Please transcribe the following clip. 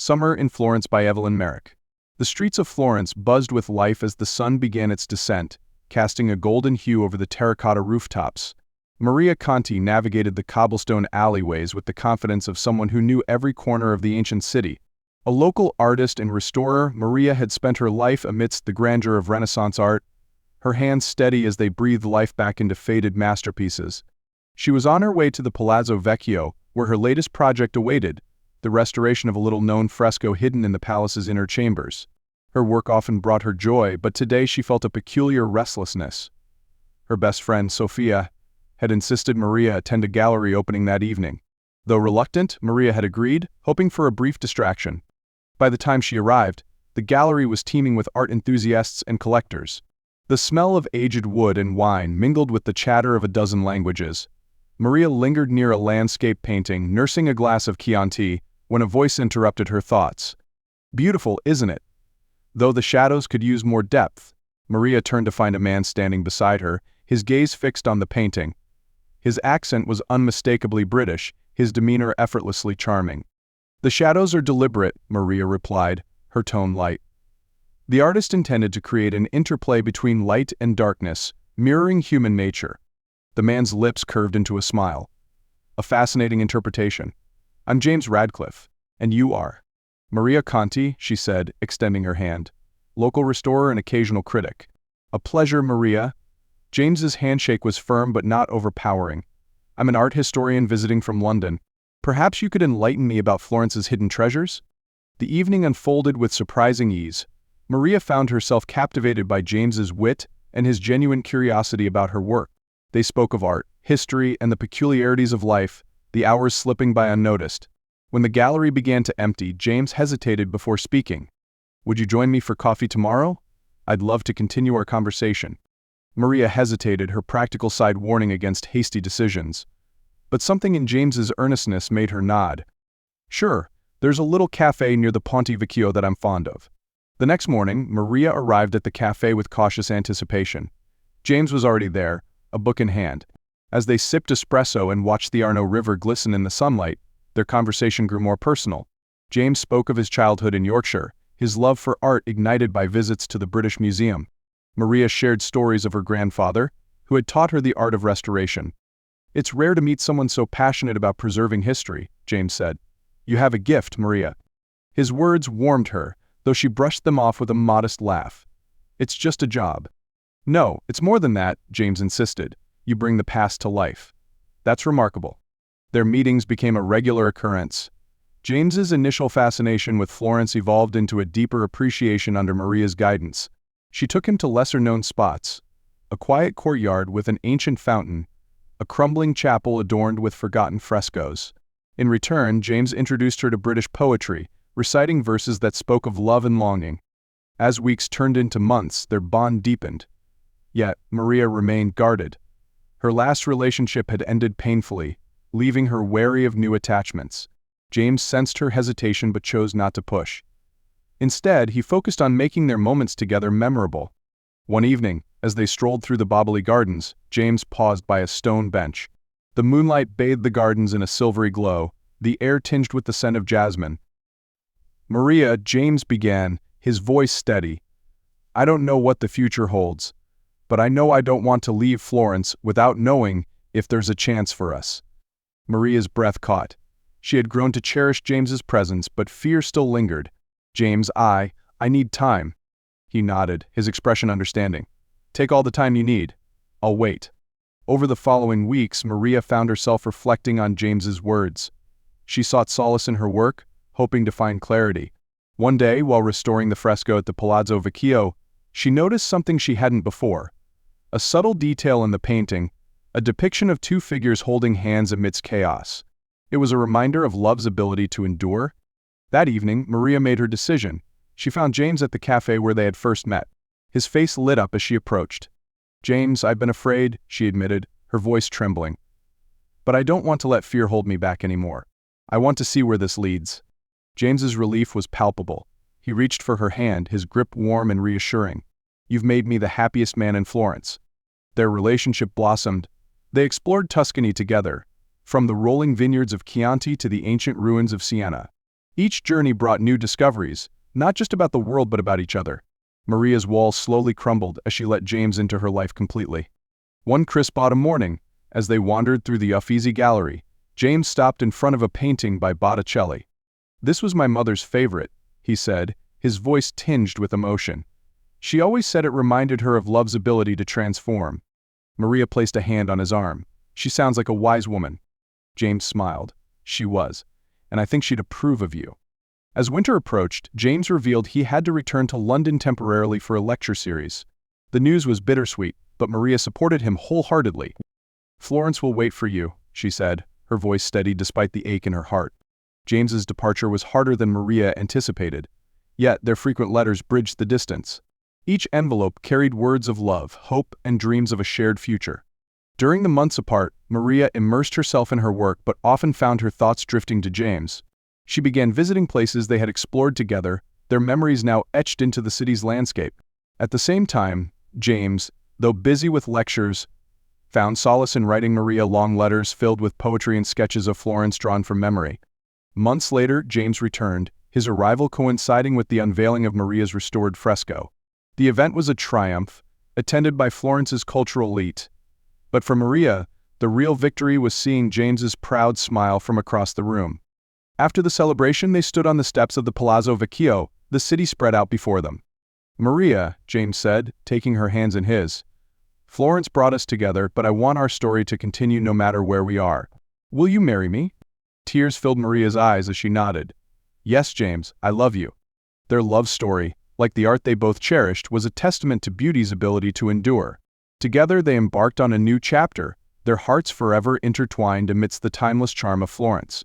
Summer in Florence by Evelyn Merrick. The streets of Florence buzzed with life as the sun began its descent, casting a golden hue over the terracotta rooftops. Maria Conti navigated the cobblestone alleyways with the confidence of someone who knew every corner of the ancient city. A local artist and restorer, Maria had spent her life amidst the grandeur of Renaissance art, her hands steady as they breathed life back into faded masterpieces. She was on her way to the Palazzo Vecchio, where her latest project awaited, the restoration of a little-known fresco hidden in the palace's inner chambers. Her work often brought her joy, but today she felt a peculiar restlessness. Her best friend, Sophia, had insisted Maria attend a gallery opening that evening. Though reluctant, Maria had agreed, hoping for a brief distraction. By the time she arrived, the gallery was teeming with art enthusiasts and collectors. The smell of aged wood and wine mingled with the chatter of a dozen languages. Maria lingered near a landscape painting, nursing a glass of Chianti, when a voice interrupted her thoughts. "Beautiful, isn't it?" Though the shadows could use more depth, Maria turned to find a man standing beside her, his gaze fixed on the painting. His accent was unmistakably British, his demeanor effortlessly charming. "The shadows are deliberate," Maria replied, her tone light. The artist intended to create an interplay between light and darkness, mirroring human nature. The man's lips curved into a smile. "A fascinating interpretation. I'm James Radcliffe, and you are?" "Maria Conti," she said, extending her hand. "Local restorer and occasional critic." "A pleasure, Maria." James's handshake was firm but not overpowering. "I'm an art historian visiting from London. Perhaps you could enlighten me about Florence's hidden treasures?" The evening unfolded with surprising ease. Maria found herself captivated by James's wit and his genuine curiosity about her work. They spoke of art, history, and the peculiarities of life, the hours slipping by unnoticed. When the gallery began to empty, James hesitated before speaking. "Would you join me for coffee tomorrow? I'd love to continue our conversation." Maria hesitated, her practical side warning against hasty decisions. But something in James's earnestness made her nod. "Sure, there's a little cafe near the Ponte Vecchio that I'm fond of." The next morning, Maria arrived at the cafe with cautious anticipation. James was already there, a book in hand. As they sipped espresso and watched the Arno River glisten in the sunlight, their conversation grew more personal. James spoke of his childhood in Yorkshire, his love for art ignited by visits to the British Museum. Maria shared stories of her grandfather, who had taught her the art of restoration. "It's rare to meet someone so passionate about preserving history," James said. "You have a gift, Maria." His words warmed her, though she brushed them off with a modest laugh. "It's just a job." "No, it's more than that," James insisted. "You bring the past to life." "That's remarkable." Their meetings became a regular occurrence. James's initial fascination with Florence evolved into a deeper appreciation under Maria's guidance. She took him to lesser-known spots: a quiet courtyard with an ancient fountain, a crumbling chapel adorned with forgotten frescoes. In return, James introduced her to British poetry, reciting verses that spoke of love and longing. As weeks turned into months, their bond deepened. Yet, Maria remained guarded. Her last relationship had ended painfully, leaving her wary of new attachments. James sensed her hesitation but chose not to push. Instead, he focused on making their moments together memorable. One evening, as they strolled through the Boboli Gardens, James paused by a stone bench. The moonlight bathed the gardens in a silvery glow, the air tinged with the scent of jasmine. "Maria," James began, his voice steady, "I don't know what the future holds, but I know I don't want to leave Florence without knowing if there's a chance for us." Maria's breath caught. She had grown to cherish James's presence, but fear still lingered. "James, I need time." He nodded, his expression understanding. "Take all the time you need. I'll wait." Over the following weeks, Maria found herself reflecting on James's words. She sought solace in her work, hoping to find clarity. One day, while restoring the fresco at the Palazzo Vecchio, she noticed something she hadn't before. A subtle detail in the painting, a depiction of two figures holding hands amidst chaos. It was a reminder of love's ability to endure. That evening, Maria made her decision. She found James at the cafe where they had first met. His face lit up as she approached. "James, I've been afraid," she admitted, her voice trembling. "But I don't want to let fear hold me back anymore. I want to see where this leads." James's relief was palpable. He reached for her hand, his grip warm and reassuring. "You've made me the happiest man in Florence." Their relationship blossomed. They explored Tuscany together, from the rolling vineyards of Chianti to the ancient ruins of Siena. Each journey brought new discoveries, not just about the world but about each other. Maria's walls slowly crumbled as she let James into her life completely. One crisp autumn morning, as they wandered through the Uffizi Gallery, James stopped in front of a painting by Botticelli. "This was my mother's favorite," he said, his voice tinged with emotion. "She always said it reminded her of love's ability to transform." Maria placed a hand on his arm. "She sounds like a wise woman." James smiled. "She was. And I think she'd approve of you." As winter approached, James revealed he had to return to London temporarily for a lecture series. The news was bittersweet, but Maria supported him wholeheartedly. "Florence will wait for you," she said, her voice steady despite the ache in her heart. James's departure was harder than Maria anticipated, yet their frequent letters bridged the distance. Each envelope carried words of love, hope, and dreams of a shared future. During the months apart, Maria immersed herself in her work but often found her thoughts drifting to James. She began visiting places they had explored together, their memories now etched into the city's landscape. At the same time, James, though busy with lectures, found solace in writing Maria long letters filled with poetry and sketches of Florence drawn from memory. Months later, James returned, his arrival coinciding with the unveiling of Maria's restored fresco. The event was a triumph, attended by Florence's cultural elite. But for Maria, the real victory was seeing James's proud smile from across the room. After the celebration, they stood on the steps of the Palazzo Vecchio, the city spread out before them. "Maria," James said, taking her hands in his, "Florence brought us together, but I want our story to continue no matter where we are. Will you marry me?" Tears filled Maria's eyes as she nodded. "Yes, James, I love you." Their love story, like the art they both cherished, was a testament to beauty's ability to endure. Together they embarked on a new chapter, their hearts forever intertwined amidst the timeless charm of Florence.